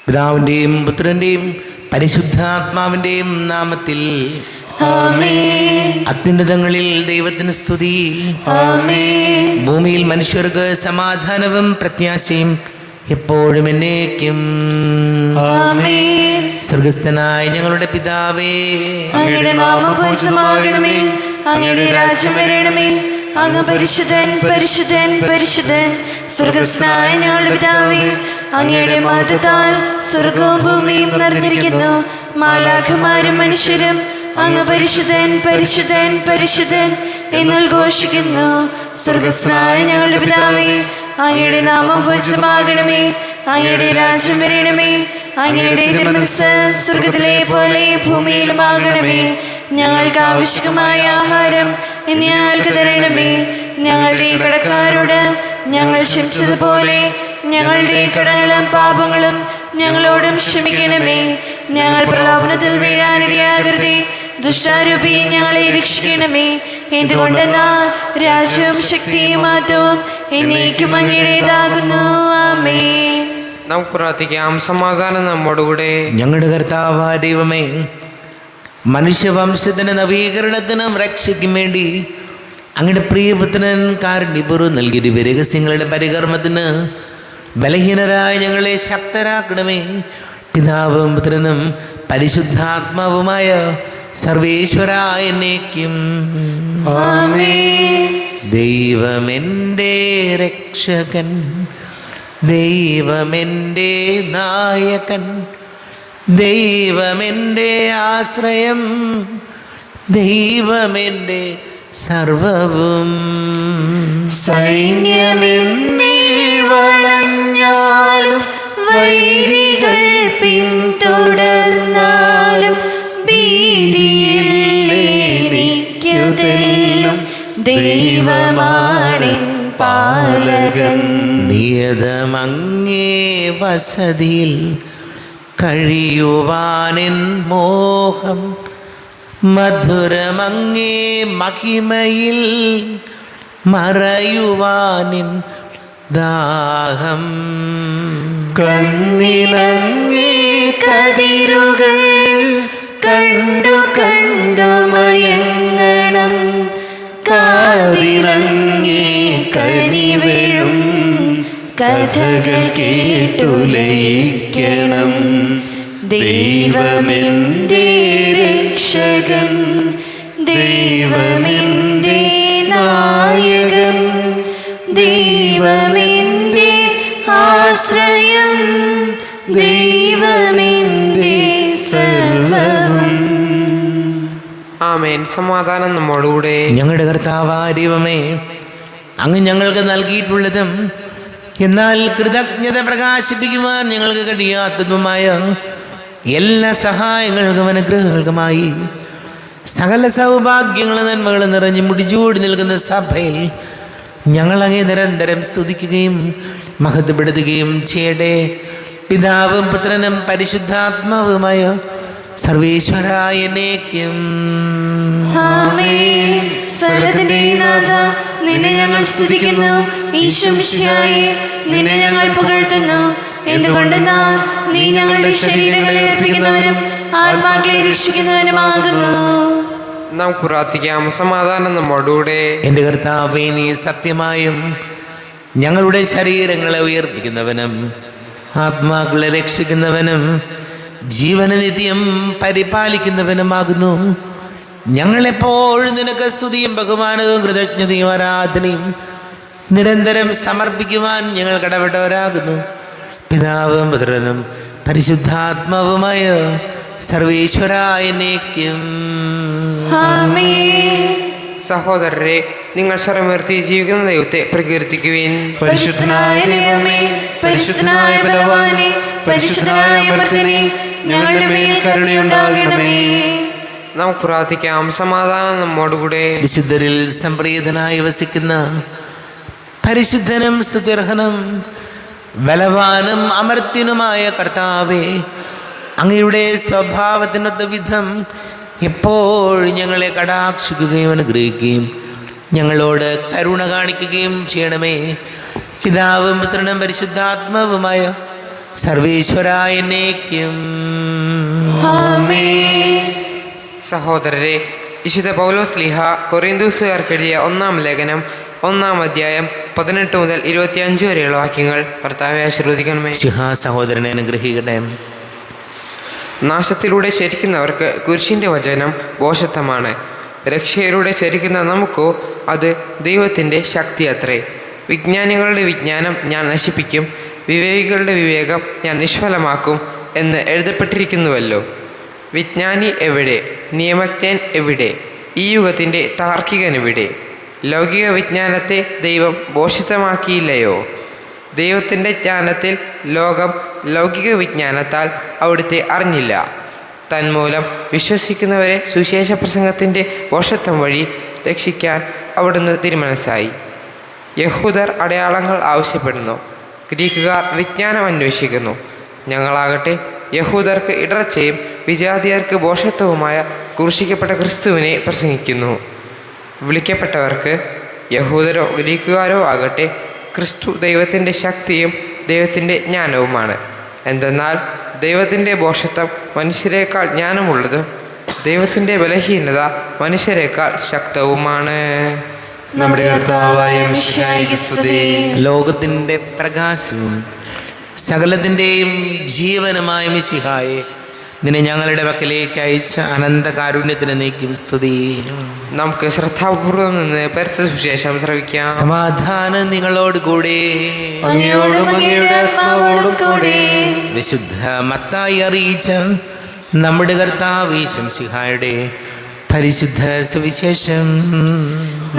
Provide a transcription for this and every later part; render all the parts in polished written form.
പിതാവിൻ്റെയും പുത്രൻ്റെയും പരിശുദ്ധാത്മാവിൻ്റെയും നാമത്തിൽ ആമേൻ. അത്യുന്നതങ്ങളിൽ ദൈവത്തിന് സ്തുതി. ആമേൻ. ഭൂമിയിൽ മനുഷ്യർക്ക് സമാധാനവും പ്രത്യാശയും എപ്പോഴും എന്നേക്കും. ആമേൻ. സ്വർഗസ്ഥനായ ഞങ്ങളുടെ പിതാവേ, അങ്ങയുടെ നാമം പൂജിതമാകണമേ. അങ്ങയുടെ രാജ്യം വരണമേ. അങ്ങ് പരിശുദ്ധൻ പരിശുദ്ധൻ പരിശുദ്ധൻ. സ്വർഗസ്ഥനായ ഞങ്ങളുടെ പിതാവേ, അങ്ങയുടെ മഹത്വത്താൽ സ്വർഗവും ഭൂമിയും നിറഞ്ഞിരിക്കുന്നു. മാലാഖമാരും മനുഷ്യരും അങ്ങ് പരിശുദ്ധൻ പരിശുദ്ധൻ പരിശുദ്ധൻ എന്നുദ്ഘോഷിക്കുന്നു. സ്വർഗസ്ഥനായ ഞങ്ങളുടെ പിതാവേ, അങ്ങയുടെ നാമം പൂജിതമാകണമേ. അങ്ങയുടെ രാജ്യം വരണമേ. അങ്ങയുടെ തിരുമനസ്സ് സ്വർഗത്തിലെ പോലെ ഭൂമിയിലുമാകണമേ. ഞങ്ങൾക്ക് ആവശ്യമായ ആഹാരം ഇന്ന് ഞങ്ങൾക്ക് തരണമേ. ഞങ്ങളുടെ കടക്കാരോട് ഞങ്ങൾ ക്ഷമിച്ചതുപോലെ ഞങ്ങളുടെ കടങ്ങളും പാപങ്ങളും ഞങ്ങളോടും ക്ഷമിക്കണമേ. ഞങ്ങൾ പ്രലോഭനത്തിൽ വീഴാനിടയാകരുതേ. ദുഷ്ടാരൂപി ഞങ്ങളെ രക്ഷിക്കണമേ. എന്തുകൊണ്ടെന്നാൽ രാജ്യവും ശക്തിയും മാറ്റവും എന്നേക്കും അങ്ങയുടേതാകുന്നു. ആമേൻ. നമുക്ക് പ്രാർത്ഥിക്കാം. സമാധാനം നമ്മോടുകൂടെ. ഞങ്ങളുടെ കർത്താവായ ദൈവമേ, മനുഷ്യവംശത്തിന് നവീകരണത്തിനും രക്ഷയ്ക്കും വേണ്ടി അങ്ങയുടെ പ്രിയപുത്രൻ കാരുണ്യപൂർവ്വം നൽകിയ ദിവ്യരഹസ്യങ്ങളുടെ പരികർമ്മത്തിന് ബലഹീനരായ ഞങ്ങളെ ശക്തരാക്കണമേ. പിതാവും പുത്രനും പരിശുദ്ധാത്മാവുമായ സർവേശ്വരായ എന്നേക്കും. ആമേൻ. ദൈവമെൻ്റെ രക്ഷകൻ, ദൈവമെൻ്റെ നായകൻ, ദൈവമെൻ്റെ ആശ്രയം, ദൈവമെൻ്റെ സർവവും. സൈന്യമെന്നെ വളഞ്ഞാലും വൈരികൾ പിന്തുടർന്നാലും ഭീതിയില്ലെനിക്കുതെല്ലും ദൈവമാണെൻ പാലകൻ. നിയതമങ്ങേ വസതിയിൽ കഴിയുവാനെൻ മോഹം, മധുരമങ്ങേ മഹിമയിൽ മറയുവാനിൻ ദാഹം. കണ്ണിലങ്ങേ കതിരുകൾ കണ്ടു കണ്ടു മയങ്ങണം. കാതിലങ്ങേ കനിവെഴും കഥകൾ കേട്ടുലയിക്കണം. ദൈവമെൻ്റെ രക്ഷകൻ, ദൈവമെൻ്റെ നായകൻ, ദൈവമെൻ്റെ ആശ്രയം, ദൈവമെൻ്റെ സർവവും. ആമേൻ. സമാധാനം നമ്മോടുകൂടെ. ഞങ്ങളുടെ കർത്താവായ ദൈവമേ, അങ്ങ് ഞങ്ങൾക്ക് നൽകിയിട്ടുള്ളതും എന്നാൽ കൃതജ്ഞത പ്രകാശിപ്പിക്കുവാൻ ഞങ്ങൾക്ക് കഴിയാത്തതുമായ എല്ലാ സഹായങ്ങൾക്കും അനുഗ്രഹങ്ങൾക്കുമായി സകല സൗഭാഗ്യങ്ങളും നന്മകളും നിറഞ്ഞ് മുടിച്ചൂടി നിൽക്കുന്ന സഭയിൽ ഞങ്ങളങ്ങേ നിരന്തരം സ്തുതിക്കുകയും മഹത്വപ്പെടുത്തുകയും ചെയ്യട്ടെ. പിതാവും പുത്രനും പരിശുദ്ധാത്മാവുമായ സർവേശ്വരായ എന്നേക്കും. ആമേൻ. സർവ്വത്തിന്റെ നാഥ, നിന്നെ ഞങ്ങൾ സ്തുതിക്കുന്നു. ഈശോ മിശിഹായേ, നിന്നെ ഞങ്ങൾ പുകഴ്ത്തുന്നു. എന്തുകൊണ്ടെന്നാൽ നീ ഞങ്ങളുടെ ശരീരങ്ങളെ അർപ്പിക്കുന്നവനും ആത്മാക്കളെ രക്ഷിക്കുന്നവനുമാകുന്നു. നമുക്ക് പ്രാർത്ഥിക്കാം. സമാധാനം നമ്മോടുകൂടെ. എൻ്റെ കർത്താവേ, നീ സത്യമായും ഞങ്ങളുടെ ശരീരങ്ങളെ ഉയർപ്പിക്കുന്നവനും ആത്മാക്കളെ രക്ഷിക്കുന്നവനും ജീവനെ നിത്യം പരിപാലിക്കുന്നവനുമാകുന്നു. ഞങ്ങളെപ്പോഴും നിനക്ക് സ്തുതിയും ബഹുമാനവും കൃതജ്ഞതയും ആരാധനയും നിരന്തരം സമർപ്പിക്കുവാൻ ഞങ്ങൾ കടപ്പെട്ടവരാകുന്നു. പിതാവും പുത്രനും പരിശുദ്ധാത്മാവുമായ സർവേശ്വരായ എന്നേക്കും. ആമേൻ. സഹോദരരെ, നിങ്ങൾ സ്വരമുയർത്തി ജീവിക്കുന്ന ദൈവത്തെ പ്രകീർത്തിക്കുവിൻ. പരിശുദ്ധനായ ദൈവമേ, പരിശുദ്ധനായ ബലവാനേ, പരിശുദ്ധനായ അമർത്യനേ, ഞങ്ങളുടെ മേൽ കരുണയുണ്ടാകണമേ. നമുക്ക് പ്രാർത്ഥിക്കാം. സമാധാനം നമ്മോടുകൂടെ. വിശുദ്ധരിൽ സംപ്രീതനായി വസിക്കുന്ന പരിശുദ്ധനും സ്തുത്യർഹനും ബലവാനും അമർത്യനുമായ കർത്താവേ, അങ്ങയുടെ സ്വഭാവത്തിനൊത്ത വിധം എപ്പോഴും ഞങ്ങളെ കടാക്ഷിക്കുകയും അനുഗ്രഹിക്കുകയും ഞങ്ങളോട് കരുണ കാണിക്കുകയും ചെയ്യണമേ. പിതാവും പുത്രനും പരിശുദ്ധാത്മാവുമായ സർവേശ്വരായ എന്നേക്കും. ആമേൻ. സഹോദരരെ, വിശുദ്ധ പൗലോസ് ലീഹ കൊറിന്തോസുകാർക്ക് എഴുതിയ 1-ാം ലേഖനം 1-ാം അധ്യായം 18 മുതൽ 25 വരെയുള്ള വാക്യങ്ങൾ കർത്താവെ ആശീർവദിക്കണമേ. സഹോദരനെ അനുഗ്രഹിക്കട്ടെ. നാശത്തിലൂടെ ചരിക്കുന്നവർക്ക് കുരിശിൻ്റെ വചനം ഭോഷത്വമാണ്. രക്ഷയിലൂടെ ചരിക്കുന്ന നമുക്കോ അത് ദൈവത്തിൻ്റെ ശക്തി അത്രേ. വിജ്ഞാനികളുടെ വിജ്ഞാനം ഞാൻ നശിപ്പിക്കും, വിവേകികളുടെ വിവേകം ഞാൻ നിഷ്ഫലമാക്കും എന്ന് എഴുതപ്പെട്ടിരിക്കുന്നുവല്ലോ. വിജ്ഞാനി എവിടെ? നിയമജ്ഞൻ എവിടെ? ഈ യുഗത്തിൻ്റെ താർക്കികൻ എവിടെ? ലൗകിക വിജ്ഞാനത്തെ ദൈവം ഭോഷിത്തമാക്കിയില്ലയോ? ദൈവത്തിൻ്റെ ജ്ഞാനത്തിൽ ലോകം ലൗകിക വിജ്ഞാനത്താൽ അവിടുത്തെ അറിഞ്ഞില്ല. തന്മൂലം വിശ്വസിക്കുന്നവരെ സുവിശേഷ പ്രസംഗത്തിൻ്റെ ഭോഷത്വം വഴി രക്ഷിക്കാൻ അവിടുന്ന് തിരുമനസ്സായി. യഹൂദർ അടയാളങ്ങൾ ആവശ്യപ്പെടുന്നു, ഗ്രീക്കുകാർ വിജ്ഞാനം അന്വേഷിക്കുന്നു. ഞങ്ങളാകട്ടെ യഹൂദർക്ക് ഇടർച്ചയും വിജാതിയർക്ക് ഭോഷത്വവുമായ ക്രൂശിക്കപ്പെട്ട ക്രിസ്തുവിനെ പ്രസംഗിക്കുന്നു. വിളിക്കപ്പെട്ടവർക്ക് യഹൂദരോ ഗ്രീക്കുകാരോ ആകട്ടെ ക്രിസ്തു ദൈവത്തിൻ്റെ ശക്തിയും ദൈവത്തിൻ്റെ ജ്ഞാനവുമാണ്. എന്തെന്നാൽ ദൈവത്തിൻ്റെ ഭോഷത്വം മനുഷ്യരെക്കാൾ ജ്ഞാനമുള്ളതും ദൈവത്തിൻ്റെ ബലഹീനത മനുഷ്യരെക്കാൾ ശക്തവുമാണ്. നമ്മുടെ കർത്താവായ മിശിഹായിക്ക് സ്തുതി. ലോകത്തിൻ്റെ പ്രകാശവും സകലത്തിൻ്റെയും ജീവനുമായ മിശിഹായെ, നിന്നെ ഞങ്ങളുടെ പക്കലേക്ക് അയച്ച അനന്ത കാരുണ്യത്തിന് നീക്കും സ്തുതി. നമുക്ക് ശ്രദ്ധാപൂർവം നിന്ന് പരിശുദ്ധ സുവിശേഷം ശ്രവിക്കാം. സമാധാനം നിങ്ങളോട് കൂടെ. അങ്ങയോടും അങ്ങയുടെ ആത്മാവോടും കൂടെ. വിശുദ്ധ മത്തായി അറിയിച്ച നമ്മുടെ കർത്താവ് ശംസിഹായുടെ പരിശുദ്ധ സുവിശേഷം.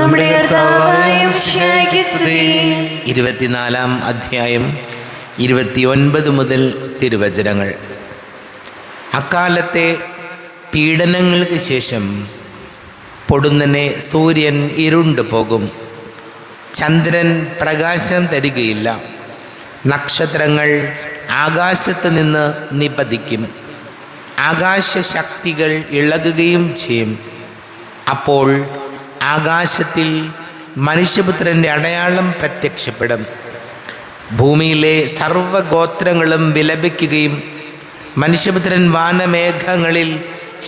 നമ്മുടെ കർത്താവായ മിശിഹായിക്ക് സ്തുതി. 24-ാം അധ്യായം 29 മുതൽ തിരുവചനങ്ങൾ. അക്കാലത്തെ പീഡനങ്ങൾക്ക് ശേഷം പൊടുന്നനെ സൂര്യൻ ഇരുണ്ടു പോകും, ചന്ദ്രൻ പ്രകാശം തരികയില്ല, നക്ഷത്രങ്ങൾ ആകാശത്ത് നിന്ന് നിപതിക്കും, ആകാശശക്തികൾ ഇളകുകയും ചെയ്യും. അപ്പോൾ ആകാശത്തിൽ മനുഷ്യപുത്രൻ്റെ അടയാളം പ്രത്യക്ഷപ്പെടും. ഭൂമിയിലെ സർവ്വഗോത്രങ്ങളും വിലപിക്കുകയും മനുഷ്യപുത്രൻ വാനമേഘങ്ങളിൽ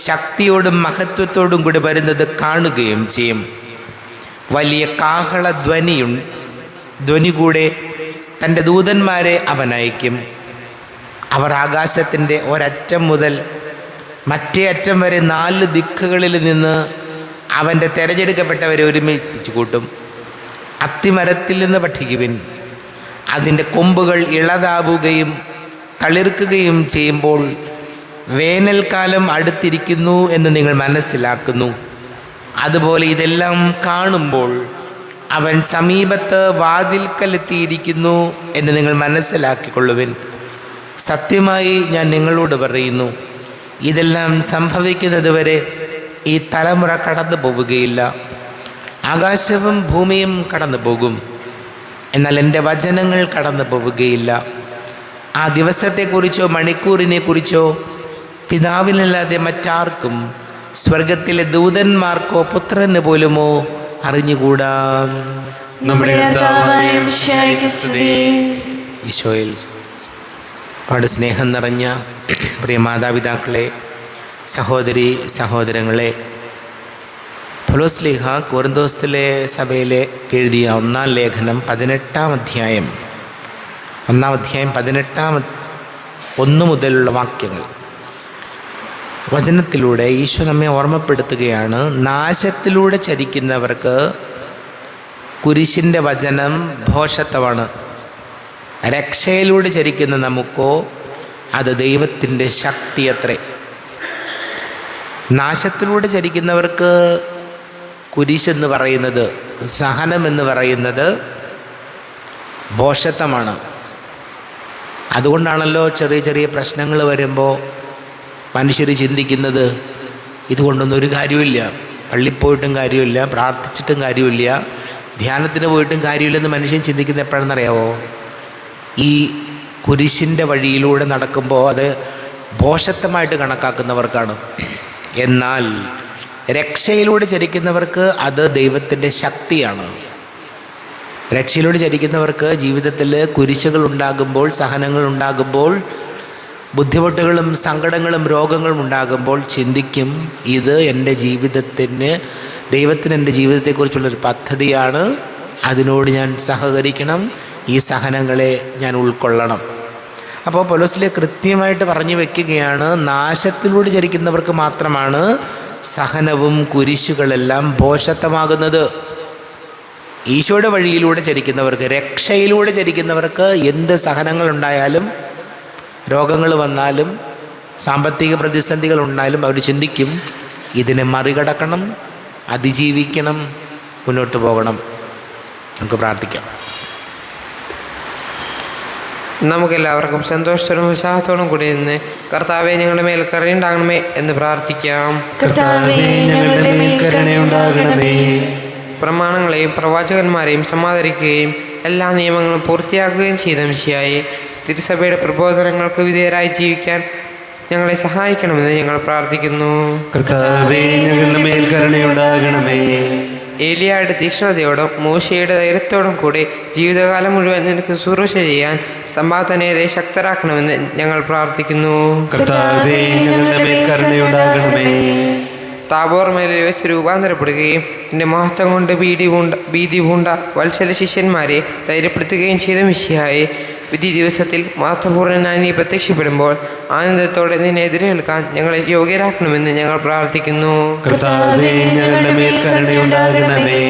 ശക്തിയോടും മഹത്വത്തോടും കൂടി വരുന്നത് കാണുകയും ചെയ്യും. വലിയ കാഹള ധ്വനി കൂടെ തൻ്റെ ദൂതന്മാരെ അവൻ അയക്കും. അവർ ആകാശത്തിൻ്റെ ഒരറ്റം മുതൽ മറ്റേ അറ്റം വരെ 4 ദിക്കുകളിൽ നിന്ന് അവൻ്റെ തിരഞ്ഞെടുക്കപ്പെട്ടവരെ ഒരുമിപ്പിച്ചു കൂട്ടും. അത്തിമരത്തിൽ നിന്ന് പഠിക്കുവിൻ. അതിൻ്റെ കൊമ്പുകൾ ഇളതാവുകയും തളിർക്കുകയും ചെയ്യുമ്പോൾ വേനൽക്കാലം അടുത്തിരിക്കുന്നു എന്ന് നിങ്ങൾ മനസ്സിലാക്കുന്നു. അതുപോലെ ഇതെല്ലാം കാണുമ്പോൾ അവൻ സമീപത്ത് വാതിൽക്കലെത്തിയിരിക്കുന്നു എന്ന് നിങ്ങൾ മനസ്സിലാക്കിക്കൊള്ളുവിൻ. സത്യമായി ഞാൻ നിങ്ങളോട് പറയുന്നു, ഇതെല്ലാം സംഭവിക്കുന്നതുവരെ ഈ തലമുറ കടന്നു പോവുകയില്ല. ആകാശവും ഭൂമിയും കടന്നു പോകും, എന്നാൽ എൻ്റെ വചനങ്ങൾ കടന്നു പോവുകയില്ല. ആ ദിവസത്തെക്കുറിച്ചോ മണിക്കൂറിനെക്കുറിച്ചോ പിതാവിനല്ലാതെ മറ്റാർക്കും, സ്വർഗത്തിലെ ദൂതന്മാർക്കോ പുത്രന് പോലുമോ അറിഞ്ഞുകൂടാ. നമ്മുടെ കർത്താവായ മിശിഹായിക്ക് സ്തുതി. ഈശോയിൽ ഒരുപാട് സ്നേഹം നിറഞ്ഞ പ്രിയ മാതാപിതാക്കളെ, സഹോദരങ്ങളെ, പൗലോസ് ലീഹ കൊറിന്തോസിലെ സഭയിലെ എഴുതിയ 1-ാം ലേഖനം 18-ാം അധ്യായം 1 മുതലുള്ള വാക്യങ്ങൾ വചനത്തിലൂടെ ഈശോ നമ്മെ ഓർമ്മപ്പെടുത്തുകയാണ്. നാശത്തിലൂടെ ചരിക്കുന്നവർക്ക് കുരിശിൻ്റെ വചനം ഭോഷത്വമാണ്. രക്ഷയിലൂടെ ചരിക്കുന്ന നമുക്കോ അത് ദൈവത്തിൻ്റെ ശക്തി അത്രേ. നാശത്തിലൂടെ ചരിക്കുന്നവർക്ക് കുരിശെന്ന് പറയുന്നത്, സഹനമെന്ന് പറയുന്നത് ഭോഷത്വമാണ്. അതുകൊണ്ടാണല്ലോ ചെറിയ ചെറിയ പ്രശ്നങ്ങൾ വരുമ്പോൾ മനുഷ്യർ ചിന്തിക്കുന്നത് ഇതുകൊണ്ടൊന്നും ഒരു കാര്യമില്ല, പള്ളിപ്പോയിട്ടും കാര്യമില്ല, പ്രാർത്ഥിച്ചിട്ടും കാര്യമില്ല, ധ്യാനത്തിന് പോയിട്ടും കാര്യമില്ലെന്ന് മനുഷ്യൻ ചിന്തിക്കുന്നത് എപ്പോഴെന്നറിയാവോ? ഈ കുരിശിൻ്റെ വഴിയിലൂടെ നടക്കുമ്പോൾ അത് ഭോഷത്വമായിട്ട് കണക്കാക്കുന്നവർക്കാണ്. എന്നാൽ രക്ഷയിലൂടെ ചരിക്കുന്നവർക്ക് അത് ദൈവത്തിൻ്റെ ശക്തിയാണ്. രക്ഷയിലൂടെ ചരിക്കുന്നവർക്ക് ജീവിതത്തിൽ കുരിശുകൾ ഉണ്ടാകുമ്പോൾ, സഹനങ്ങൾ ഉണ്ടാകുമ്പോൾ, ബുദ്ധിമുട്ടുകളും സങ്കടങ്ങളും രോഗങ്ങളും ഉണ്ടാകുമ്പോൾ ചിന്തിക്കും, ഇത് എൻ്റെ ജീവിതത്തിന്, ദൈവത്തിന് എൻ്റെ ജീവിതത്തെക്കുറിച്ചുള്ളൊരു പദ്ധതിയാണ്, അതിനോട് ഞാൻ സഹകരിക്കണം, ഈ സഹനങ്ങളെ ഞാൻ ഉൾക്കൊള്ളണം. അപ്പോൾ പൗലോസ് കൃത്യമായിട്ട് പറഞ്ഞു വയ്ക്കുകയാണ്, നാശത്തിലൂടെ ചരിക്കുന്നവർക്ക് മാത്രമാണ് സഹനവും കുരിശുകളെല്ലാം ഭോഷത്വമാകുന്നത്. ഈശോയുടെ വഴിയിലൂടെ ചരിക്കുന്നവർക്ക്, രക്ഷയിലൂടെ ചരിക്കുന്നവർക്ക് എന്ത് സഹനങ്ങളുണ്ടായാലും, രോഗങ്ങൾ വന്നാലും, സാമ്പത്തിക പ്രതിസന്ധികൾ ഉണ്ടായാലും അവർ ചിന്തിക്കും, ഇതിനെ മറികടക്കണം, അതിജീവിക്കണം, മുന്നോട്ട് പോകണം. നമുക്ക് പ്രാർത്ഥിക്കാം. നമുക്കെല്ലാവർക്കും സന്തോഷത്തോടും ഉത്സാഹത്തോടും കൂടി നിന്ന് കർത്താവെ ഞങ്ങളുടെ മേൽ കരുണയുണ്ടാകണമേ എന്ന് പ്രാർത്ഥിക്കാം. കർത്താവേ, ഞങ്ങളുടെ മേൽ കരുണയുണ്ടാകണമേ. പ്രമാണങ്ങളെയും പ്രവാചകന്മാരെയും സമാദരിക്കുകയും എല്ലാ നിയമങ്ങളും പൂർത്തിയാക്കുകയും ചെയ്ത മിശിഹായെ, തിരുസഭയുടെ പ്രബോധനങ്ങൾക്ക് വിധേയരായി ജീവിക്കാൻ ഞങ്ങളെ സഹായിക്കണമെന്ന് ഞങ്ങൾ പ്രാർത്ഥിക്കുന്നു. കർത്താവേ, ഞങ്ങളുടെ മേൽ കരുണയുണ്ടാകണമേ. ഏലിയായുടെ തീക്ഷ്ണതയോടും മോശയുടെ ധൈര്യത്തോടും കൂടി ജീവിതകാലം മുഴുവൻ നിനക്ക് ശുശ്രൂഷ ചെയ്യാൻ സമ്പാദനരെ ശക്തരാക്കണമെന്ന് ഞങ്ങൾ പ്രാർത്ഥിക്കുന്നു. കർത്താവേ, ഞങ്ങളുടെ മേൽ കരുണയുണ്ടാകണമേ. താബോർ മേലിൽ വെച്ച് രൂപാന്തരപ്പെടുകയും നിന്റെ മഹത്വം കൊണ്ട് ഭീതി പൂണ്ട വത്സല ശിഷ്യന്മാരെ ധൈര്യപ്പെടുത്തുകയും ചെയ്ത മിശിഹായെ, വിധി ദിവസത്തിൽ മഹത്വപൂർണ്ണനായി നീ പ്രത്യക്ഷപ്പെടുമ്പോൾ ആനന്ദത്തോടെ നിന്നെ എതിരേൽക്കാൻ ഞങ്ങളെ യോഗ്യരാക്കണമെന്ന് ഞങ്ങൾ പ്രാർത്ഥിക്കുന്നു. കർത്താവേ, ഞങ്ങളുടെ മേൽ കരുണയുണ്ടാകണമേ.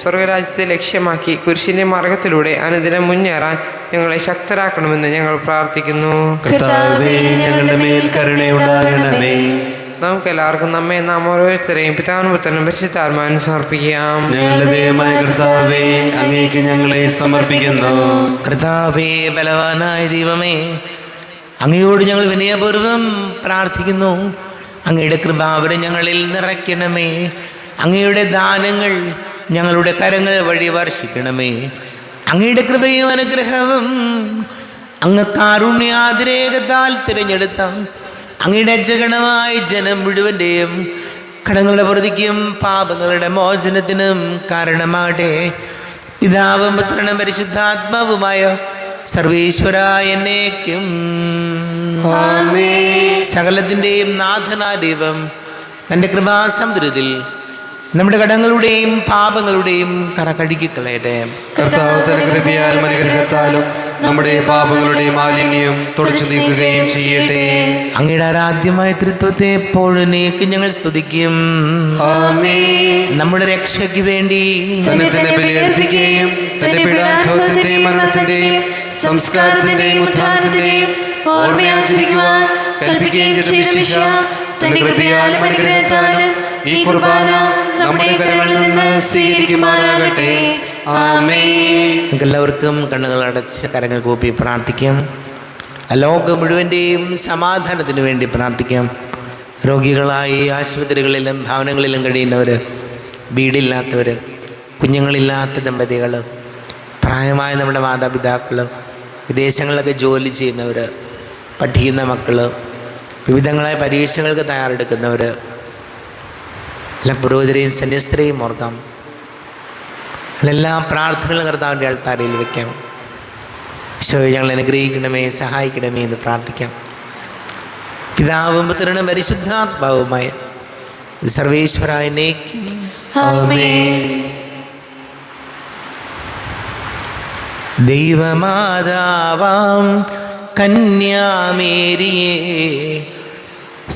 സ്വർഗരാജ്യത്തെ ലക്ഷ്യമാക്കി കുരിശിന്റെ മാർഗത്തിലൂടെ അനുദിനം മുന്നേറാൻ ഞങ്ങളെ ശക്തരാക്കണമെന്ന് ഞങ്ങൾ പ്രാർത്ഥിക്കുന്നു. കർത്താവേ, ഞങ്ങളുടെ മേൽ കരുണയുണ്ടാകണമേ. നമുക്കെല്ലാവർക്കും നമ്മെ നാം ഓരോരുത്തരെയും പിതാവിനും പുത്രനും പരിശുദ്ധാത്മാവിനും സമർപ്പിക്കാം. ഞങ്ങളുടെ ദൈവമായ കർത്താവേ, അങ്ങേക്ക് ഞങ്ങളെ സമർപ്പിക്കുന്നു. കർത്താവേ, ബലവാനായ ദൈവമേ, അങ്ങയോട് ഞങ്ങൾ വിനയപൂർവ്വം പ്രാർത്ഥിക്കുന്നു. അങ്ങയുടെ കൃപാവരം ഞങ്ങളിൽ നിറയ്ക്കണമേ. അങ്ങയുടെ ദാനങ്ങൾ ഞങ്ങളുടെ കരങ്ങൾ വഴി വർഷിക്കണമേ. അങ്ങയുടെ കൃപയും അനുഗ്രഹവും അങ്ങ് കാരുണ്യാതിരേകത്താൽ തിരഞ്ഞെടുത്ത അങ്ങയുടെ ജഗണമായ ജനം മുഴുവൻ്റെയും കടങ്ങളുടെ പ്രതിക്കും പാപങ്ങളുടെ മോചനത്തിനും കാരണമാകട്ടെ. പിതാവും പുത്രനും പരിശുദ്ധാത്മാവുമായ സർവേശ്വരായ എന്നേക്കും ആമേൻ. സകലത്തിൻ്റെയും നാഥനായ ദൈവം തൻ്റെ കൃപാസമുദ്രത്തിൽ നമ്മുടെ കടങ്ങളുടെയും പാപങ്ങളുടെയും കറ കഴുകിക്കളയട്ടെ. കർത്താവ് തന്റെ കൃപയാലും അനുഗ്രഹത്താലും നമ്മുടെ പാപങ്ങളുടെ മാലിന്യം തുടച്ചു നീക്കുകയും ചെയ്യട്ടെ. അങ്ങയുടെ ആരാധ്യമായ തൃത്വത്തെ എപ്പോഴും ഞങ്ങൾ സ്തുതിക്കും. ആമേൻ. നമ്മുടെ രക്ഷയ്ക്ക് വേണ്ടി തന്നെ ബലിയർപ്പിക്കുകയും തന്റെ പീഡാനുഭവത്തിന്റെയും മരണത്തിന്റെയും സംസ്കാരത്തിന്റെയും ഉത്ഥാനത്തിന്റെയും ഓർമ്മയാചരിക്കുവാൻ കൽപ്പിക്കുകയും ചെയ്ത മിശിഹാ, തന്റെ കൃപയാലും അനുഗ്രഹത്താലും ഈ കുർബാന നമ്മുടെ കരങ്ങളിൽ നിന്ന് സ്വീകരിക്കുമാറാകട്ടെ. ആമേൻ. എല്ലാവർക്കും കണ്ണുകൾ അടച്ച് കരങ്ങൾ കൂപ്പി പ്രാർത്ഥിക്കാം. ലോകം മുഴുവൻ്റെയും സമാധാനത്തിന് വേണ്ടി പ്രാർത്ഥിക്കാം. രോഗികളായി ആശുപത്രികളിലും ഭവനങ്ങളിലും കഴിയുന്നവർ, വീടില്ലാത്തവർ, കുഞ്ഞുങ്ങളില്ലാത്ത ദമ്പതികൾ, പ്രായമായ നമ്മുടെ മാതാപിതാക്കൾ, വിദേശങ്ങളിലൊക്കെ ജോലി ചെയ്യുന്നവർ, പഠിക്കുന്ന മക്കൾ, വിവിധങ്ങളായ പരീക്ഷകൾക്ക് തയ്യാറെടുക്കുന്നവർ, എല്ലാ പുരോഹിതരെയും സന്യസ്തരെയും ഓർക്കാം. എല്ലാ പ്രാർത്ഥനകളും കർത്താവിൻ്റെ അൾത്താരയിൽ വയ്ക്കാം. ഈശോയെ, ഞങ്ങൾ അനുഗ്രഹിക്കണമേ, സഹായിക്കണമേ എന്ന് പ്രാർത്ഥിക്കാം. പിതാവും പുത്രനും പരിശുദ്ധാത്മാവുമായ സർവേശ്വരായ എന്നേക്കും ആമേൻ. ദൈവമാതാവാം കന്യാമേരിയെ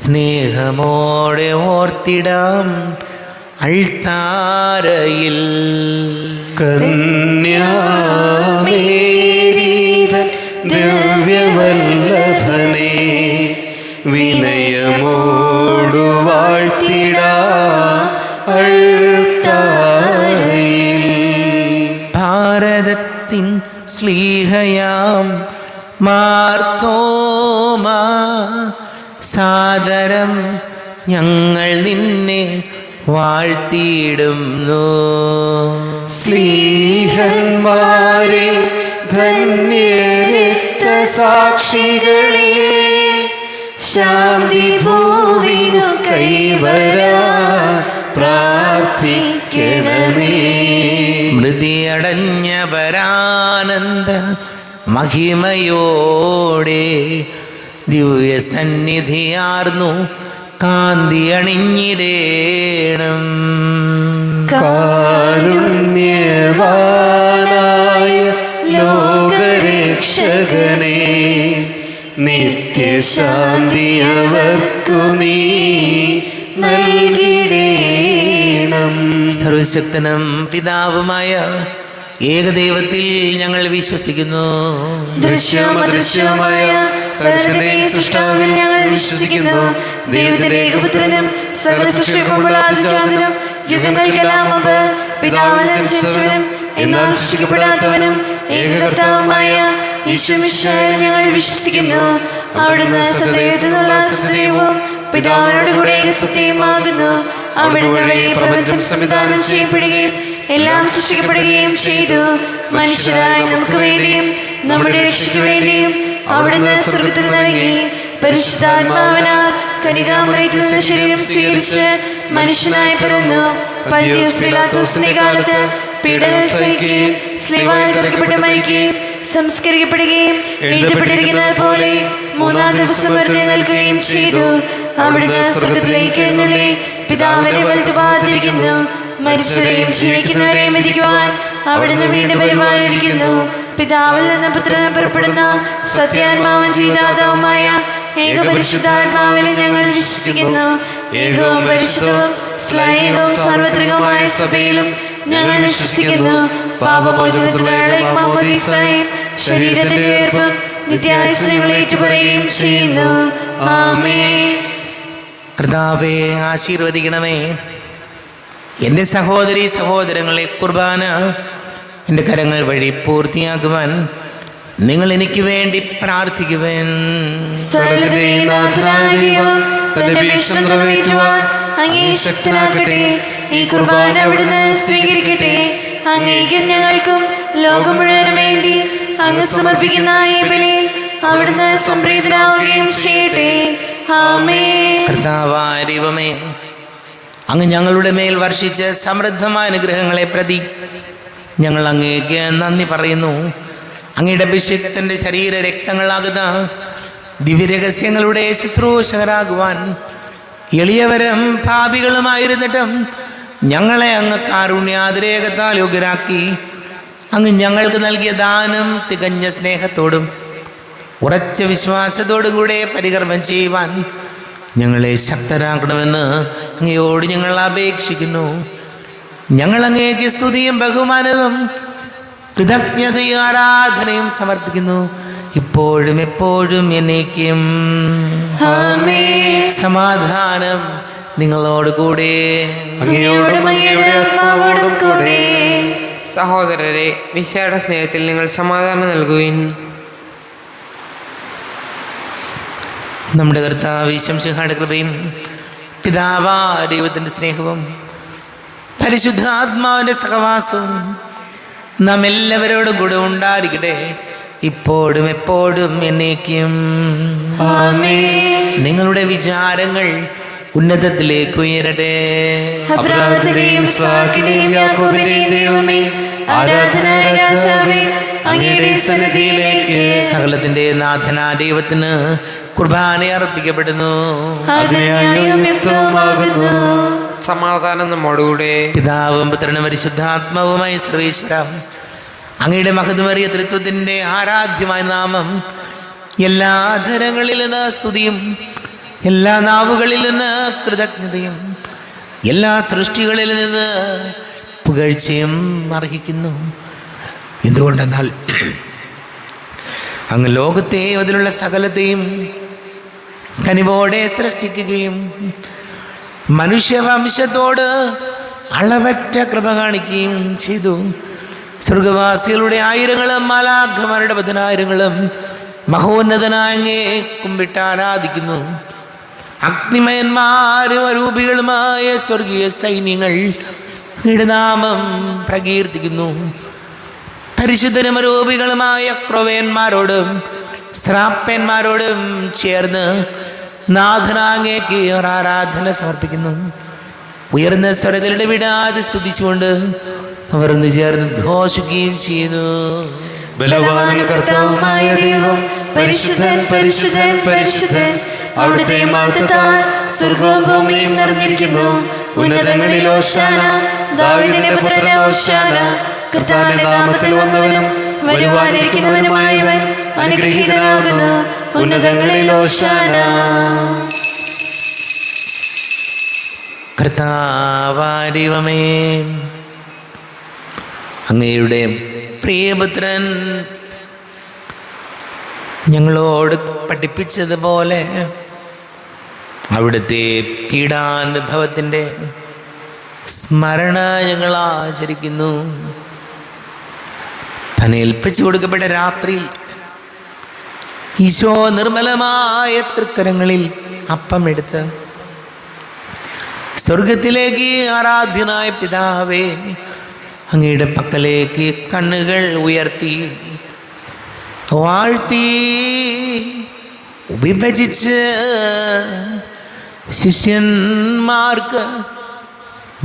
സ്നേഹമോടെ ഓർത്തിടാം അൾത്താരയിൽ. കന്യാമേരീതൻ ദിവ്യവല്ലഭനെ വിനയമോടു വാഴ്ത്തിടാം അൾത്താരയിൽ. ഭാരതത്തിൻ ശ്ലീഹയാം മാർത്തോമാ, സാദരം ഞങ്ങൾ നിന്നെ വാഴ്ത്തിയിടുന്നു. സ്ലീഹന്മാരെ, ധന്യരക്തസാക്ഷികളെ, ശാന്തി ഭൂവിനു കൈവരാൻ പ്രാർത്ഥിക്കണമേ. മൃതിയടഞ്ഞ പരാനന്ദ മഹിമയോടെ ദിവ്യ സന്നിധിയാർന്നു കാന്തി അണിഞ്ഞിടേണം. കാരുണ്യവാനായ ലോകരക്ഷകനെ നിത്യശാന്തി അവർക്കു നീ നൽകിടേണം. സർവശക്തനും പിതാവുമായ ഏകദൈവത്തിൽ ഞങ്ങൾ വിശ്വസിക്കുന്നു. ദൃശ്യമദൃശ്യമായ സകലത്തിന്റെയും സൃഷ്ടാവിൽ ഞങ്ങൾ വിശ്വസിക്കുന്നു. ദൈവത്തിന്റെ ഏകപുത്രനും സകല സൃഷ്ടിക്കുമുള്ള ആദിജാതനും യുഗങ്ങൾക്കെല്ലാം മുമ്പ് പിതാവിൽ ജനിച്ചവനും എന്നാൽ സൃഷ്ടിക്കപ്പെടാത്തവനും ഏകകർത്താവുമായ ഈശോമിശിഹായിൽ ഞങ്ങൾ വിശ്വസിക്കുന്നു. അവിടുന്ന് സത്യത്തിനുള്ള സത്യവും പിതാവിനോട് കൂടെ സത്യമാകുന്നു. അവിടുന്ന് വഴി പ്രപഞ്ചം സംവിധാനം ചെയ്യപ്പെടുകയും എല്ലാം സൃഷ്ടിക്കപ്പെടുകയും ചെയ്തു. മനുഷ്യരായി നമുക്ക് വേണ്ടിയും നമ്മുടെ രക്ഷയ്ക്ക് വേണ്ടിയും അവിടുന്ന് സ്വർഗ്ഗത്തിൽ നിറങ്ങി പരിശുദ്ധാത്മാവിനാൽ കന്യകാമറിയത്തിൽ നിന്ന് ശരീരം സ്വീകരിച്ച് മനുഷ്യനായി പിറന്നു. പന്തിയോസ് പീലാത്തോസിന്റെ കാലത്ത് പീഡകൾ സഹിക്കുകയും സ്ലീവായിൽ തറയ്ക്കപ്പെട്ട് മരിക്കുകയും സംസ്കരിക്കപ്പെടുകയും എഴുതപ്പെട്ടിരിക്കുന്നത് പോലെ മൂന്നാം ദിവസം വെറുതെ നിൽക്കുകയും ചെയ്തു. അവിടുന്ന് സ്വർഗ്ഗത്തിലേക്ക് എഴുന്നള്ളി പിതാവിനെ വലത്തുഭാഗത്തിരിക്കുന്നു. മരിച്ചവരെയും ജീവിക്കുന്നവരെയും വിധിക്കുവാൻ അവിടുന്ന് വീണ്ടും വരുവാനിരിക്കുന്നു. പിതാവിൽ നിന്ന് പുത്രന് പുറപ്പെടുന്ന സത്യാത്മാവും ജീതാതാവുമായ ഏകപരിശുദ്ധാത്മാവിൽ ഞങ്ങൾ വിശ്വസിക്കുന്നു. ഏകവും പരിശുദ്ധവും സ്ലൈംഗികവും സാർവത്രികവുമായ സഭയിലും ഞങ്ങൾ വിശ്വസിക്കുന്നു. പാപമോചനത്തിലുള്ള മാമോദീസായും ശരീരത്തിന്റെ ഉയർപ്പും നിത്യായുസ്സുകൾ ഏറ്റുപറയുകയും ചെയ്യുന്നു. ആമേൻ. കർത്താവേ, ആശീർവദിക്കണമേ. എൻ്റെ സഹോദരീ സഹോദരങ്ങളെ, കുർബാന എൻ്റെ കരങ്ങൾ വഴി പൂർത്തിയാക്കുവാൻ നിങ്ങൾ എനിക്ക് വേണ്ടി പ്രാർത്ഥിക്കുവാൻ. സകലത്തിന്റെയും നാഥനായ ദൈവം തന്റെ ഭീഷണം നിറവേറ്റുവാൻ അങ്ങേ ശക്തനാക്കട്ടെ. ഈ കുർബാന അവിടുന്ന് സ്വീകരിക്കട്ടെ. അങ്ങേക്കും ഞങ്ങൾക്കും ലോകം മുഴുവനും വേണ്ടി അങ്ങ് സമർപ്പിക്കുന്ന ഈ ബലിയിൽ അവിടുന്ന് സംപ്രീതനാവുകയും ചെയ്യട്ടെ. ആമേൻ. കർത്താവായ ദൈവമേ, അങ്ങ് ഞങ്ങളുടെ മേൽ വർഷിച്ച സമൃദ്ധമായ അനുഗ്രഹങ്ങളെ പ്രതി ഞങ്ങൾ അങ്ങേക്ക് നന്ദി പറയുന്നു. അങ്ങയുടെ അഭിഷേകത്തിൻ്റെ ശരീര രക്തങ്ങളാകുന്ന ദിവ്യരഹസ്യങ്ങളുടെ ശുശ്രൂഷകരാകുവാൻ എളിയവരും പാപികളുമായിരുന്നിട്ടും ഞങ്ങളെ അങ്ങ് കാരുണ്യാതിരേകത്താൽ യോഗ്യരാക്കി. അങ്ങ് ഞങ്ങൾക്ക് നൽകിയ ദാനം തികഞ്ഞ സ്നേഹത്തോടും ഉറച്ച വിശ്വാസത്തോടും കൂടെ പരികർമ്മം ചെയ്യുവാൻ ഞങ്ങളെ ശക്തരാക്കണമെന്ന് അങ്ങയോട് ഞങ്ങൾ അപേക്ഷിക്കുന്നു. ഞങ്ങൾ അങ്ങേക്ക് സ്തുതിയും ബഹുമാനവും കൃതജ്ഞതയും ആരാധനയും സമർപ്പിക്കുന്നു, ഇപ്പോഴും എപ്പോഴും എന്നേക്കും. സമാധാനം നിങ്ങളോട് കൂടെ. സഹോദരരെ, മിശിഹായുടെ സ്നേഹത്തിൽ നിങ്ങൾ സമാധാനം നൽകുവിൻ. നമ്മുടെ കർത്താവ് ഈശോമിശിഹായുടെ കൃപയും പിതാവായ ദൈവത്തിൻ്റെ സ്നേഹവും പരിശുദ്ധാത്മാവിൻ്റെ സഹവാസവും നാം എല്ലാവരോടും കൂടെ ഉണ്ടായിരിക്കട്ടെ, ഇപ്പോഴും എപ്പോഴും എന്നേക്കും. നിങ്ങളുടെ വിചാരങ്ങൾ ഉന്നതത്തിലേക്ക് ഉയരട്ടെ. സകലത്തിന്റെ നാഥനായ ദൈവത്തിന് കുർബാന അർപ്പിക്കപ്പെടുന്നു. സമാധാനം നമ്മോടുകൂടെ. പിതാവും പുത്രനും പരിശുദ്ധാത്മാവുമായി സർവേശ്വര, അങ്ങയുടെ മഹത്വമേറിയ ത്രിത്വത്തിൻ്റെ ആരാധ്യമായ നാമം എല്ലാ ധരങ്ങളിൽ നിന്ന് സ്തുതിയും എല്ലാ നാവുകളിൽ നിന്ന് കൃതജ്ഞതയും എല്ലാ സൃഷ്ടികളിൽ നിന്ന് പുകഴ്ചയും അർഹിക്കുന്നു. എന്തുകൊണ്ടെന്നാൽ അങ്ങ് ലോകത്തെ അതിലുള്ള സകലത്തെയും കനിവോടെ സൃഷ്ടിക്കുകയും മനുഷ്യവംശത്തോട് അളവറ്റ കൃപ കാണിക്കുകയും ചെയ്തു. സ്വർഗവാസികളുടെ ആയിരങ്ങളും മാലാഖമാരുടെ പതിനായിരങ്ങളും മഹോന്നതനായ അങ്ങേ കുമ്പിട്ട് ആരാധിക്കുന്നു. അഗ്നിമയന്മാരും അരൂപികളുമായ സ്വർഗീയ സൈന്യങ്ങൾ അങ്ങയുടെ നാമം പ്രകീർത്തിക്കുന്നു. പരിശുദ്ധരും അരൂപികളുമായ ക്രൊവേന്മാരോടും ശ്രാപ്പന്മാരോടും ചേർന്ന് നാഥനാങ്ങേക്ക് ആരാധന സമർപ്പിക്കുന്നു. ഉയർന്ന സ്വരത്തിലൂടെ വിടാതെ സ്തുതിച്ചുകൊണ്ട് അവർ ഒന്ന് ചേർന്ന് ഘോഷിക്കുകയും ചെയ്തു. ബലവാനും കർത്താവുമായ ദൈവം പരിശുദ്ധൻ പരിശുദ്ധൻ പരിശുദ്ധൻ. അവിടുത്തെ മഹത്വത്താൽ സ്വർഗവും ഭൂമിയും നിറഞ്ഞിരിക്കുന്നു. ഉന്നതങ്ങളിൽ ഹോശാന, ദാവീദിന്റെ പുത്രൻ ഹോശാന. കർത്താവിന്റെ നാമത്തിൽ വന്നവനും വരുവാനിരിക്കുന്നവനുമായവൻ അനുഗ്രഹീതനാകുന്നു. ഉന്നതങ്ങളിൽ ഹോശാന. കർത്താവാരിവമേ, അങ്ങയുടെ പ്രിയപുത്രൻ ഞങ്ങളോട് പഠിപ്പിച്ചതുപോലെ അവിടുത്തെ പീഡാനുഭവത്തിൻ്റെ സ്മരണ ഞങ്ങൾ ആചരിക്കുന്നു. തന്നെ ഏൽപ്പിച്ചു കൊടുക്കപ്പെട്ട രാത്രിയിൽ ഈശോ നിർമ്മലമായ തൃക്കരങ്ങളിൽ അപ്പം എടുത്ത് സ്വർഗത്തിലേക്ക് ആരാധ്യനായ പിതാവേ, അങ്ങയുടെ പക്കലേക്ക് കണ്ണുകൾ ഉയർത്തി വാഴ്ത്തി വിഭജിച്ച് ശിഷ്യന്മാർക്ക്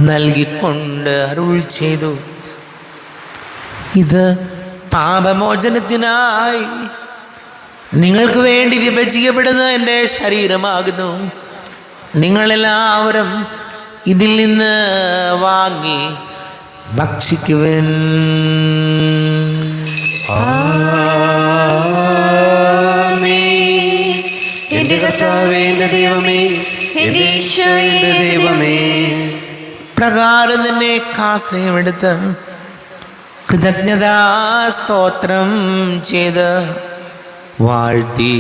നൽകിക്കൊണ്ട് അരുൾ ചെയ്തു. ഇത് പാപമോചനത്തിനായി നിങ്ങൾക്ക് വേണ്ടി വിഭജിക്കപ്പെടുന്ന എൻ്റെ ശരീരമാകുന്നു. നിങ്ങളെല്ലാവരും ഇതിൽ നിന്ന് വാങ്ങി ഭക്ഷിക്കുവിൻ. എന്റെ കർത്താവേ, എന്റെ ദൈവമേ, എന്റെ ഈശോയേ, എന്റെ ദൈവമേ. പ്രകാരം തന്നെ കാസയുമെടുത്ത് കൃതജ്ഞതാ സ്തോത്രം ചെയ്ത് വാഴ്ത്തി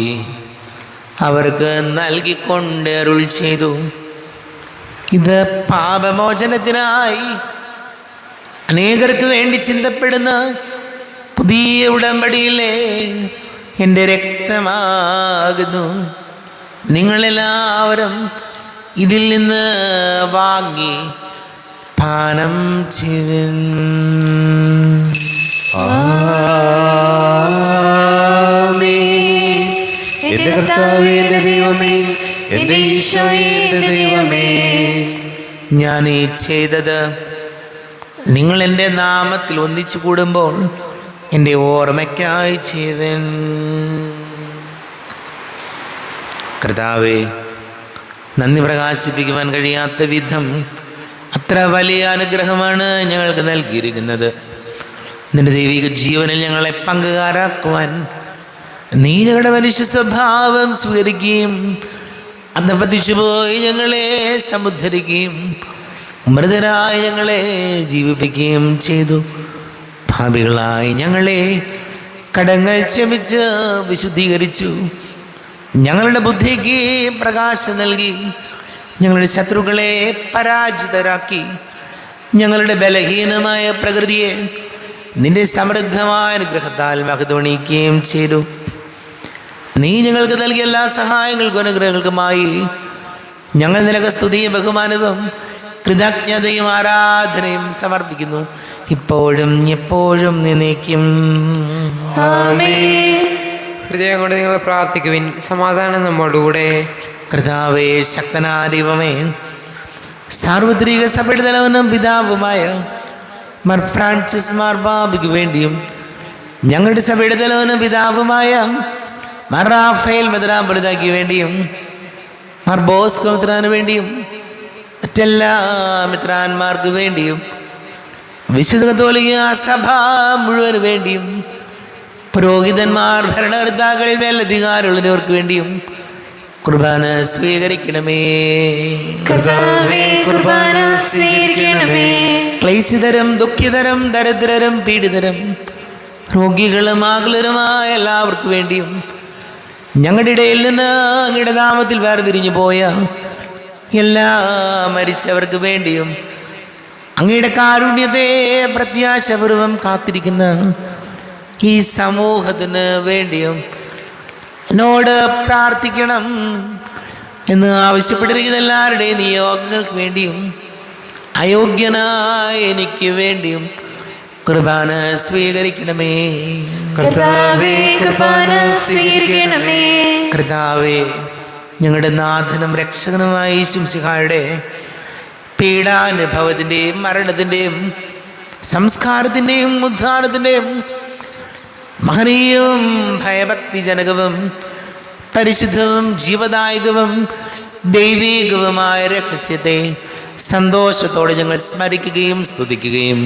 അവർക്ക് നൽകിക്കൊണ്ട് അരുൾ ചെയ്തു. ഇത് പാപമോചനത്തിനായി അനേകർക്ക് വേണ്ടി ചിന്തപ്പെടുന്ന പുതിയ ഉടമ്പടിയിലെ എൻ്റെ രക്തമാകുന്നു. നിങ്ങളെല്ലാവരും ഇതിൽ നിന്ന് വാങ്ങി പാനം ചെയ്യുവിൻ. എന്റെ കർത്താവേ, എന്റെ ദൈവമേ, എന്റെ ഈശോയേ, എന്റെ ദൈവമേ. ഞാൻ ഈ ചെയ്തത് നിങ്ങൾ എൻ്റെ നാമത്തിൽ ഒന്നിച്ചു കൂടുമ്പോൾ എൻ്റെ ഓർമ്മയ്ക്കായി ചെയ്തൻ. കർത്താവേ, നന്ദി പ്രകാശിപ്പിക്കുവാൻ കഴിയാത്ത വിധം അത്ര വലിയ അനുഗ്രഹമാണ് ഞങ്ങൾക്ക് നൽകിയിരിക്കുന്നത്. നിന്റെ ദൈവിക ജീവനിൽ ഞങ്ങളെ പങ്കുകാരാക്കുവാൻ നീ ഞങ്ങളുടെ മനുഷ്യ സ്വഭാവം സ്വീകരിക്കുകയും അധപതിച്ചുപോയി ഞങ്ങളെ സമുദ്ധരിക്കുകയും മൃതരായി ഞങ്ങളെ ജീവിപ്പിക്കുകയും ചെയ്തു. ഭാവികളായി ഞങ്ങളെ കടങ്ങൾ ക്ഷമിച്ച് വിശുദ്ധീകരിച്ചു. ഞങ്ങളുടെ ബുദ്ധിക്ക് പ്രകാശം നൽകി ഞങ്ങളുടെ ശത്രുക്കളെ പരാജിതരാക്കി. ഞങ്ങളുടെ ബലഹീനമായ പ്രകൃതിയെ നിന്റെ സമൃദ്ധമായ അനുഗ്രഹത്താൽ മഹത്വണിക്കുകയും ചെയ്തു. നീ ഞങ്ങൾക്ക് നൽകിയ എല്ലാ സഹായങ്ങൾക്കും അനുഗ്രഹങ്ങൾക്കുമായി ഞങ്ങൾ നിനക്ക് സ്തുതിയും ബഹുമാനവും കൃതജ്ഞതയും ആരാധനയും സമർപ്പിക്കുന്നു, ഇപ്പോഴും എപ്പോഴും എന്നേക്കും. ഹൃദയം കൊണ്ട് നിങ്ങൾ പ്രാർത്ഥിക്കുവിൻ. സമാധാനം നമ്മോടുകൂടെ. കർത്താവേ, ശക്തനായ ദൈവമേ, സാർവത്രിക സഭയുടെ തലവനും പിതാവുമായ മാർ ഫ്രാൻസിസ് മാർബാബയ്ക്ക് വേണ്ടിയും ഞങ്ങളുടെ സഭയുടെ തലവനും പിതാവുമായ മാർ റാഫേൽ മെത്രാപ്പൊലീത്തായ്ക്ക് വേണ്ടിയും മാർ ബോസ്കോ മെത്രാന് വേണ്ടിയും മറ്റെല്ലാ മെത്രാന്മാർക്ക് വേണ്ടിയും വിശുദ്ധ കത്തോലിക്ക സഭ മുഴുവന് വേണ്ടിയും പുരോഹിതന്മാർ, ഭരണകർത്താക്കൾ, മേലധികാരികളുള്ളവർക്ക് വേണ്ടിയും കുർബാന സ്വീകരിക്കണമേ. കർത്താവേ, കുർബാന സ്വീകരിക്കണമേ. ക്ലേശിതരും ദുഃഖിതരും ദരിദ്രരും പീഡിതരും രോഗികളും ആകുലരുമായ എല്ലാവർക്കും വേണ്ടിയും ഞങ്ങളുടെ ഇടയിൽ നിന്ന് അങ്ങയുടെ നാമത്തിൽ വേർപിരിഞ്ഞു പോയ എല്ലാ മരിച്ചവർക്ക് വേണ്ടിയും അങ്ങയുടെ കാരുണ്യത്തെ പ്രത്യാശപൂർവം കാത്തിരിക്കുന്ന ഈ സമൂഹത്തിന് വേണ്ടിയും എന്നോട് പ്രാർത്ഥിക്കണം എന്ന് ആവശ്യപ്പെട്ടിരിക്കുന്ന എല്ലാവരുടെയും നിയോഗങ്ങൾക്ക് വേണ്ടിയും അയോഗ്യനായ എനിക്ക് വേണ്ടിയും കുർബാന സ്വീകരിക്കണമേ. കർത്താവേ, കുർബാന സ്വീകരിക്കണമേ. കർത്താവേ, ഞങ്ങളുടെ നാഥനും രക്ഷകനുമായ യേശുമിശിഹായുടെ പീഡാനുഭവത്തിൻ്റെയും മരണത്തിൻ്റെയും സംസ്കാരത്തിൻ്റെയും ഉദ്ധാനത്തിൻ്റെയും മഹനീയവും ഭയഭക്തിജനകവും പരിശുദ്ധവും ജീവദായകവും ദൈവീകവുമായ രഹസ്യത്തെ സന്തോഷത്തോടെ ഞങ്ങൾ സ്മരിക്കുകയും സ്തുതിക്കുകയും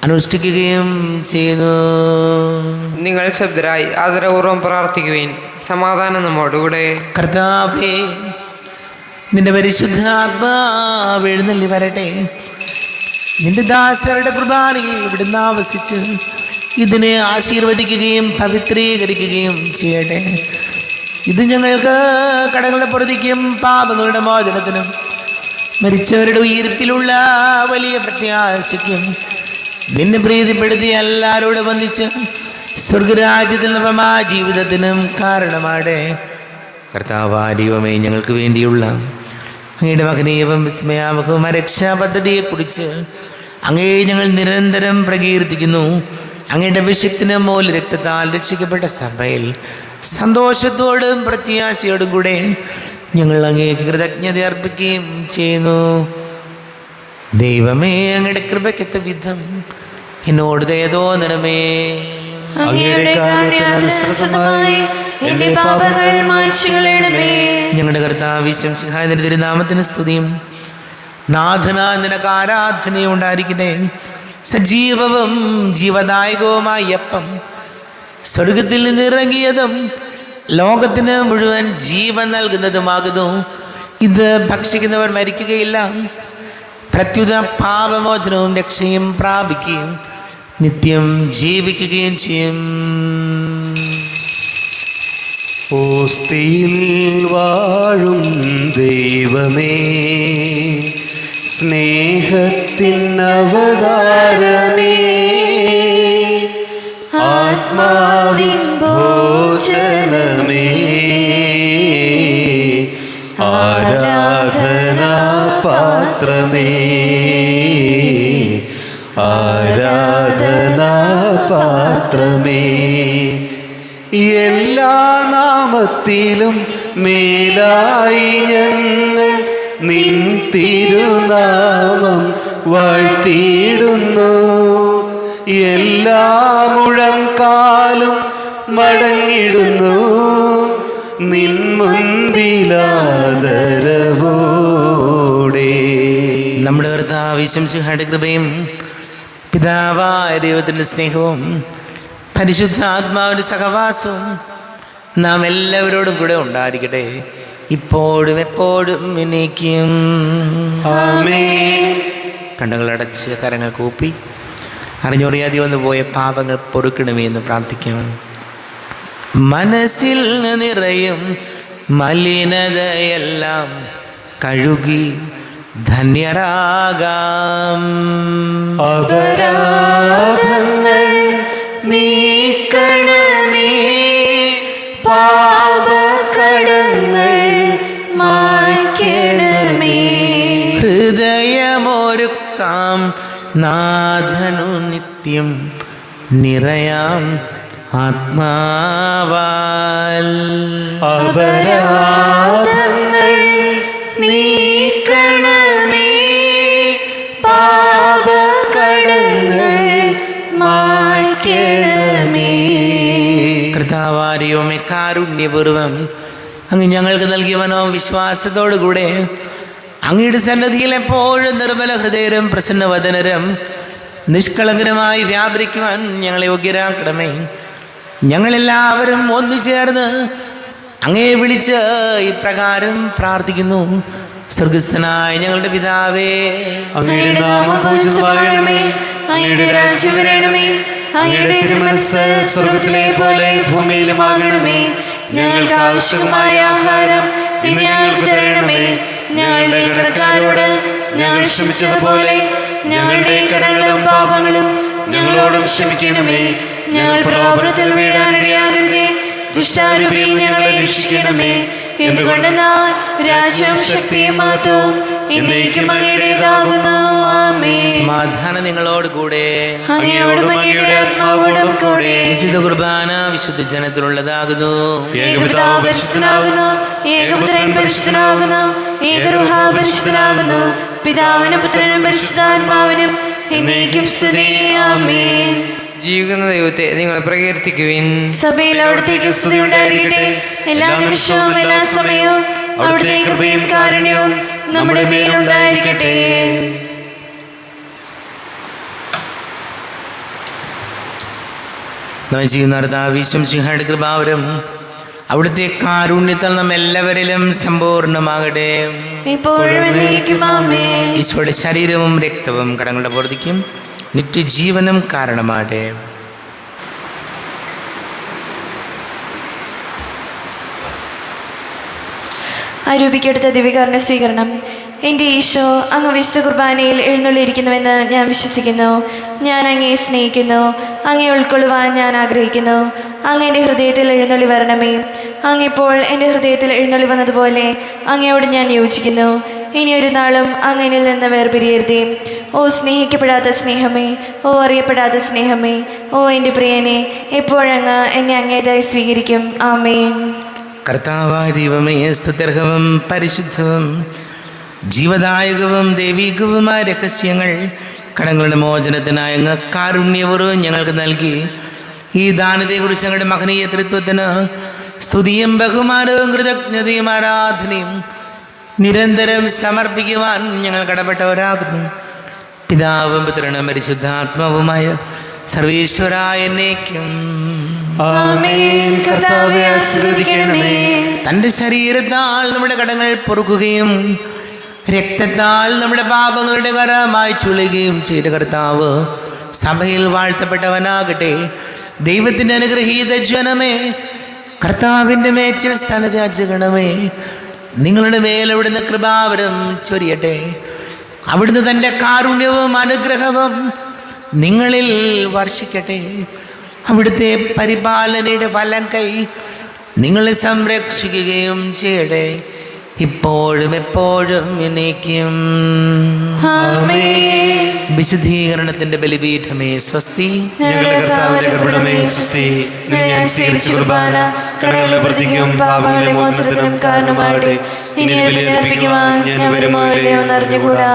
അനുഷ്ഠിക്കുകയും ചെയ്യുന്നു. നിങ്ങൾ ശബ്ദരായി ആദരപൂർവ്വം പ്രാർത്ഥിക്കുവിൻ. സമാധാനം നമ്മോടുകൂടെ. കർത്താവേ, നിന്റെ പരിശുദ്ധാത്മാവ് എഴുന്നള്ളി വരട്ടെ. നിന്റെ ദാസരുടെ കുർബാനയിൽ ഇവിടുന്ന് ആവസിച്ച് ഇതിനെ ആശീർവദിക്കുകയും പവിത്രീകരിക്കുകയും ചെയ്യട്ടെ. ഇത് ഞങ്ങൾക്ക് കടങ്ങളുടെ പൊറുതിക്കും പാപങ്ങളുടെ മോചനത്തിനും മരിച്ചവരുടെ ഉയർപ്പിലുള്ള വലിയ പ്രത്യാശയ്ക്കും നിന്നെ പ്രീതിപ്പെടുത്തി എല്ലാവരോടും വന്ദിച്ച് സ്വർഗരാജ്യത്തിൽ നവമാ ജീവിതത്തിനും കാരണമാടെ. കർത്താവായ ദൈവമേ, ഞങ്ങൾക്ക് വേണ്ടിയുള്ള അങ്ങയുടെ മഹനീയവും വിസ്മയാവകവും രക്ഷാ പദ്ധതിയെക്കുറിച്ച് അങ്ങേ ഞങ്ങൾ നിരന്തരം പ്രകീർത്തിക്കുന്നു. അങ്ങയുടെ അഭിഷേകത്തിനും മൂല രക്തത്താൽ രക്ഷിക്കപ്പെട്ട സഭയിൽ സന്തോഷത്തോടും പ്രത്യാശയോടും കൂടെ ഞങ്ങൾ അങ്ങേക്ക് കൃതജ്ഞത അർപ്പിക്കുകയും ചെയ്യുന്നു. ദൈവമേ, അങ്ങയുടെ കൃപയ്ക്കെത്ത വിധം എന്നോട് ദയ തോന്നണമേ. അങ്ങയുടെ കാരുണ്യാനുസൃതമായി എന്റെ പാപങ്ങൾ മായ്ച്ചു കളയണമേ. ഞങ്ങളുടെ കർത്താവ് ഈശോമിശിഹായ തിരുനാമത്തിന് സ്തുതിയും നാഥനായ നിനക്ക് ആരാധനയും ഉണ്ടായിരിക്കട്ടെ. സജീവവും ജീവദായകവുമായ അപ്പം സ്വർഗത്തിൽ നിന്നിറങ്ങിയതും ലോകത്തിന് മുഴുവൻ ജീവൻ നൽകുന്നതുമാകുന്നു. ഇത് ഭക്ഷിക്കുന്നവർ മരിക്കുകയില്ല, പ്രത്യുത പാപമോചനവും രക്ഷയും പ്രാപിക്കുകയും നിത്യം ജീവിക്കുകയും ചെയ്യും. ഓസ്തിയിൽ വാഴും ദൈവമേ, സ്നേഹത്തിനവതാരമേ, ആത്മാവിൻ ഭോജനമേ, ആരാധനാ പാത്രമേ, ആരാധനാ പാത്രമേ, എല്ലാ നാമത്തിലും മേലായി ഞങ്ങൾ നിൻ തിരുനാമം വാഴ്ത്തിയിടുന്നു. എല്ലാ മുഴങ്കാലും മടങ്ങിടുന്നു നിൻ മുൻപിലാദരവോടെ. നമ്മുടെ കർത്താവ് ഈശോമിശിഹായുടെ കൃപയും പിതാവായ ദൈവത്തിൻ്റെ സ്നേഹവും പരിശുദ്ധാത്മാവിൻ്റെ സഹവാസവും നാം എല്ലാവരോടും കൂടെ ഉണ്ടായിരിക്കട്ടെ, ഇപ്പോഴും എപ്പോഴും എന്നേക്കും. ആമേൻ. കണ്ണുകളടച്ച് കരങ്ങൾ കൂപ്പി അറിഞ്ഞറിയാതെ വന്നു പോയ പാപങ്ങൾ പൊറുക്കണമേ എന്ന് പ്രാർത്ഥിക്കാം. മനസ്സിൽ നിറയും മലിനതയെല്ലാം കഴുകി ധന്യരാകാം. അപരാധങ്ങൾ നീക്കണമേ, പാപകടങ്ങൾ മായ്ക്കണമേ. ഹൃദയമൊരുക്കാം നാഥനു നിത്യം നിറയാം ആത്മാവാൽ. അപരാധങ്ങൾ നീക്കണമേ, പാപകടങ്ങൾ മായ്ക്കണമേ. കർത്താവാരിയോമേ, കാരുണ്യപൂർവം അങ്ങ് ഞങ്ങൾക്ക് നൽകിയ മനോവിശ്വാസത്തോടുകൂടെ അങ്ങയുടെ സന്നദ്ധിയിൽ എപ്പോഴും നിർമ്മല ഹൃദയരും പ്രസന്നവദനരും നിഷ്കളങ്കരമായി വ്യാപരിക്കുവാൻ ഞങ്ങളെ യോഗ്യരാക്കണമേ. ഞങ്ങളെല്ലാവരും ഒന്നുചേർന്ന് അങ്ങേ വിളിച്ച് ഇപ്രകാരം പ്രാർത്ഥിക്കുന്നു. സ്വർഗസ്ഥനായ ഞങ്ങളുടെ പിതാവേ, അങ്ങയുടെ നാമം പൂജിതമാകണമേ, അങ്ങയുടെ രാജ്യം വരണമേ, അങ്ങയുടെ തിരുമനസ്സ് സ്വർഗത്തിലെ പോലെ ഭൂമിയിലുമാകണമേ. ഞങ്ങൾക്ക് ആവശ്യമായ ആഹാരം ഇന്ന് ഞങ്ങൾക്ക് തരണമേ. ഞങ്ങളുടെ കടക്കാരോട് ഞങ്ങൾ ക്ഷമിച്ചതുപോലെ ഞങ്ങളുടെ കടങ്ങളും പാപങ്ങളും ഞങ്ങളോടും ക്ഷമിക്കണമേ. ഞങ്ങൾ പ്രലോഭനത്തിൽ വീഴാനിടയാകരുതേ, ദുഷ്ടാരൂപിയിൽ ഞങ്ങളെ രക്ഷിക്കണമേ. എന്തുകൊണ്ടെന്നാൽ രാജ്യവും ശക്തിയും മഹത്വവും എന്നേക്കും അങ്ങയുടേതാകുന്നു. ആമേൻ. സമാധാനം നിങ്ങളോട് കൂടെ. അങ്ങയോടും അങ്ങയുടെ ആത്മാവോടും കൂടെ. വിശുദ്ധ കുർബാന വിശുദ്ധ ജനത്തിലുള്ളതാകുന്നു. ഏകപിതാവ് പരിശുദ്ധനാകുന്നു, ഏകപുത്രൻ പരിശുദ്ധനാകുന്നു, ഏകരൂഹ പരിശുദ്ധനാകുന്നു. പിതാവിനും പുത്രനും പരിശുദ്ധാത്മാവിനും എന്നേക്കും സ്തുതി. ആമേൻ. ജീവിക്കുന്ന ദൈവത്തെ നിങ്ങൾ പ്രകീർത്തിക്കുവിൻ. സഭയിൽ അവിടുത്തേക്ക് സ്തുതി ഉണ്ടായിരിക്കട്ടെ. എല്ലാ നിമിഷവും എല്ലാ സമയവും അവിടുത്തെ കൃപയും കാരുണ്യവും നമ്മുടെ മേലുണ്ടായിരിക്കട്ടെ. നമ്മൾ ചെയ്യുന്ന കർത്താവിശംസിഹായുടെ കൃപാവരം അവിടുത്തെ കാരുണ്യത്താൽ നാം എല്ലാവരിലും സമ്പൂർണ്ണമാകട്ടെ. ഇപ്പോഴും എന്നേക്കും ആമേൻ. ഈശോയുടെ ശരീരവും രക്തവും കടങ്ങളുടെ പൂർത്തിക്കും നിത്യജീവനം കാരണമാകട്ടെ. ആരോപിക്കെടുത്ത ദിവ്യകാരുണ്യ സ്വീകരണം. എൻ്റെ ഈശോ, അങ്ങ് വിശുദ്ധ കുർബാനയിൽ എഴുന്നള്ളിയിരിക്കുന്നുവെന്ന് ഞാൻ വിശ്വസിക്കുന്നു. ഞാൻ അങ്ങയെ സ്നേഹിക്കുന്നു. അങ്ങയെ ഉൾക്കൊള്ളുവാൻ ഞാൻ ആഗ്രഹിക്കുന്നു. അങ്ങ് എൻ്റെ ഹൃദയത്തിൽ എഴുന്നള്ളി വരണമേ. അങ്ങിപ്പോൾ എൻ്റെ ഹൃദയത്തിൽ എഴുന്നള്ളി വന്നതുപോലെ അങ്ങയോട് ഞാൻ യോജിക്കുന്നു. ഇനിയൊരു നാളും അങ്ങനിൽ നിന്ന് വേർപിരിയരുതേ. ഓ സ്നേഹിക്കപ്പെടാത്ത സ്നേഹമേ, ഓ അറിയപ്പെടാത്ത സ്നേഹമേ, ഓ എൻ്റെ പ്രിയനെ, എപ്പോഴങ്ങ് എന്നെ അങ്ങേതായി സ്വീകരിക്കും. ആമേൻ. കർത്താവായ ദൈവമേ, സ്തുത്യർഹവും പരിശുദ്ധവും ജീവദായകവും ദൈവികവുമായ രഹസ്യങ്ങൾ കടങ്ങളുടെ മോചനത്തിനായ അങ്ങ് കാരുണ്യപൂർവ്വം ഞങ്ങൾക്ക് നൽകി ഈ ദാനത്തെക്കുറിച്ച് ഞങ്ങളുടെ മഹനീയ തൃത്വത്തിന് സ്തുതിയും ബഹുമാനവും കൃതജ്ഞതയും ആരാധനയും നിരന്തരം സമർപ്പിക്കുവാൻ ഞങ്ങൾ കടപ്പെട്ടവരാകുന്നു. പിതാവും പുത്രനും പരിശുദ്ധാത്മാവുമായ സർവീശ്വരായ എന്നേക്കും ആമേൻ. കർത്താവേ ആശീർവദിക്കണമേ. തൻ്റെ ശരീരത്താൽ നമ്മുടെ കടങ്ങൾ പൊറുക്കുകയും രക്തത്താൽ നമ്മുടെ പാപങ്ങളുടെ കര മായ്ച്ചുളയുകയും ചെയ്ത കർത്താവ് സഭയിൽ വാഴ്ത്തപ്പെട്ടവനാകട്ടെ. ദൈവത്തിൻ്റെ അനുഗ്രഹീത ജനമേ, കർത്താവിൻ്റെ മേച്ചിൽ സ്ഥാനത്യാചകണമേ, നിങ്ങളുടെ മേൽ അവിടുന്ന് കൃപാവരം ചൊരിയട്ടെ. അവിടുന്ന് തൻ്റെ കാരുണ്യവും അനുഗ്രഹവും നിങ്ങളിൽ വർഷിക്കട്ടെ. അവിടുത്തെ പരിപാലനയുടെ വലം കൈ നിങ്ങളെ സംരക്ഷിക്കുകയും ചെയ്യട്ടെ, ഇപ്പോഴും എപ്പോഴും എന്നേക്കും. ആമേൻ. വിശുദ്ധീകരണത്തിന്റെ ബലിപീഠമേ സ്വസ്തി. ഞങ്ങളുടെ കർത്താവിന്റെ കൃപണമേ സ്വസ്തി. ഞാൻ സ്വീകരിച്ച കുർബാന കടങ്ങളുടെ വൃത്തിക്കും പാപങ്ങളുടെ മോചനത്തിനും കാരണമാകട്ടെ. ഇനി ബലിയർപ്പിക്കുവാൻ ഞാൻ വരുമോ ഇല്ലയോ എന്നറിഞ്ഞുകൂടാ.